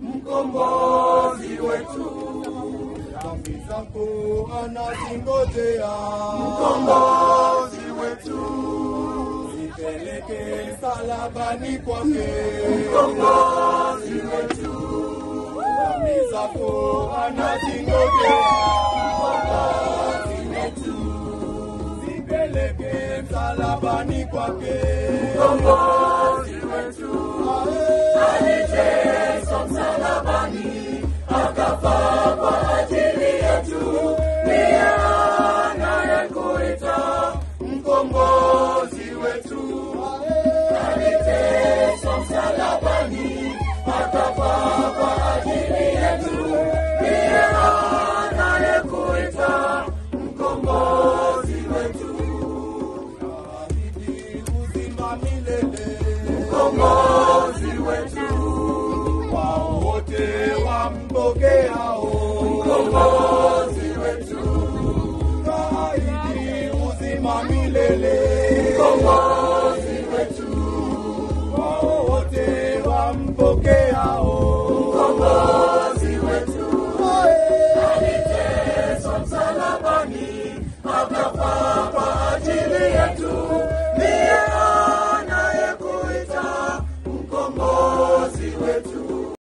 mkombozi wetu. Dhambi zako anazingojea, mkombozi wetu. Zipeleke msalabani kwake, mkombozi wetu. Dhambi zako anazingojea, mkombozi wetu. Zipeleke msalabani kwake, mkombozi wetu. Aliteswa msalabani, akafa kwa ajili yetu. Ndiye anayekuita mkombozi wetu. Aliteswa msalabani, akafa kwa ajili yetu. Ndiye anayekuita mkombozi wetu. Ahidi uzima milele, mkombozi wetu. Wao wote wampokeao, mkombozi wetu. Ahidi uzima milele, mkombozi wetu. Wao wote wampokeao,